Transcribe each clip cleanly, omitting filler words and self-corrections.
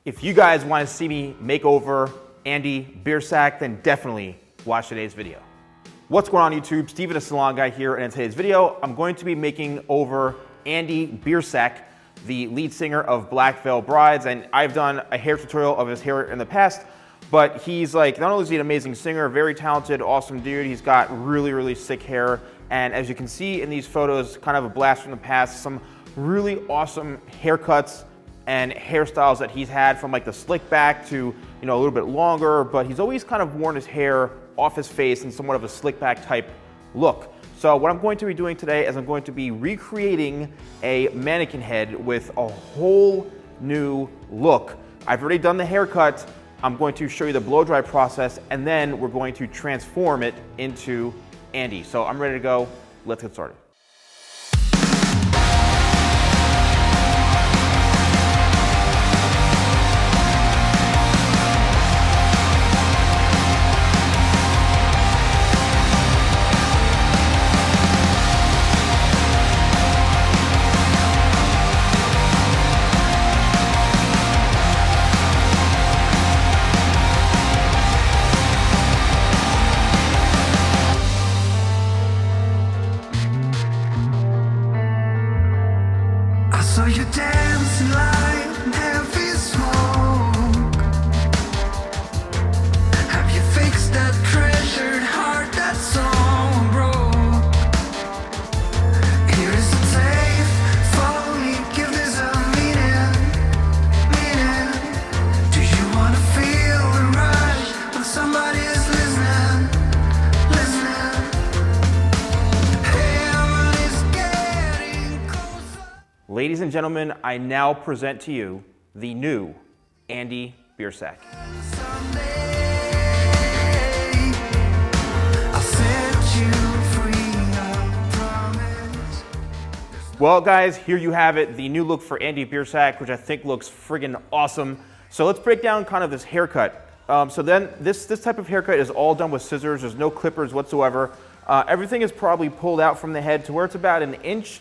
If you guys want to see me make over Andy Biersack, then definitely watch today's video. What's going on YouTube? Steven, the Salon Guy here, and in today's video, I'm going to be making over Andy Biersack, the lead singer of Black Veil Brides, and I've done a hair tutorial of his hair in the past, but he's like, not only is he an amazing singer, very talented, awesome dude, he's got really, really sick hair, and as you can see in these photos, kind of a blast from the past, some really awesome haircuts and hairstyles that he's had, from like the slick back to, you know, a little bit longer, but he's always kind of worn his hair off his face in somewhat of a slick back type look. So what I'm going to be doing today is I'm going to be recreating a mannequin head with a whole new look. I've already done the haircut. I'm going to show you the blow dry process, and then we're going to transform it into Andy. So I'm ready to go. Let's get started. So you dance in light, heavy smoke. Have you fixed that treasured heart that's so broke? Here is a tape, follow me, give this a meaning. Do you want to feel the rush when somebody is listening? Heaven is getting closer. Ladies and gentlemen, I now present to you the new Andy Biersack. Someday I'll set you free, I promise. Well guys, here you have it, the new look for Andy Biersack, which I think looks friggin' awesome. So let's break down kind of this haircut. So then this type of haircut is all done with scissors. There's no clippers whatsoever. Everything is probably pulled out from the head to where it's about 1.5 inches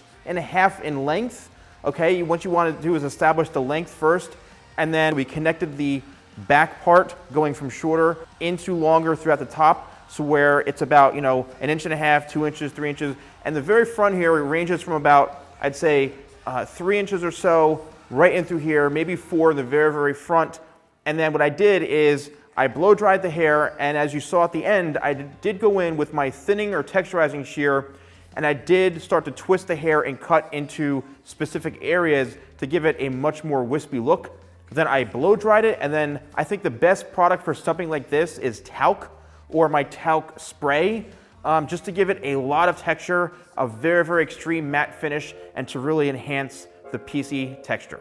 in length. Okay, what you want to do is establish the length first, and then we connected the back part going from shorter into longer throughout the top, so where it's about, you know, 1.5 inches, 2 inches, 3 inches. And the very front here, it ranges from about, I'd say, 3 inches or so right in through here, maybe 4 in the very, very front. And then what I did is I blow dried the hair, and as you saw at the end, I did go in with my thinning or texturizing shear, and I did start to twist the hair and cut into specific areas to give it a much more wispy look. Then I blow dried it, and then I think the best product for something like this is talc, or my talc spray, just to give it a lot of texture, a very, very extreme matte finish, and to really enhance the piecey texture.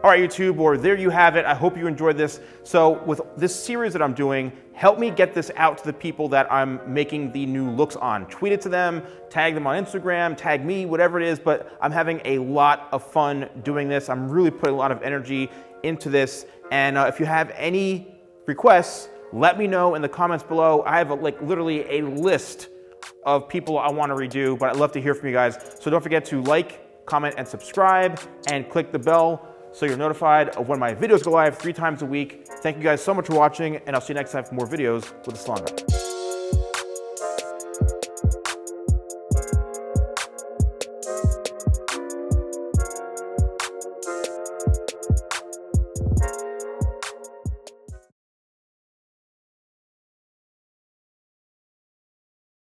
All right, YouTube, or there you have it. I hope you enjoyed this. So with this series that I'm doing, help me get this out to the people that I'm making the new looks on. Tweet it to them, tag them on Instagram, tag me, whatever it is, but I'm having a lot of fun doing this. I'm really putting a lot of energy into this. And if you have any requests, let me know in the comments below. I have literally a list of people I want to redo, but I'd love to hear from you guys. So don't forget to like, comment, and subscribe, and click the bell so you're notified of when my videos go live 3 times a week. Thank you guys so much for watching, and I'll see you next time for more videos with the Salon Guy.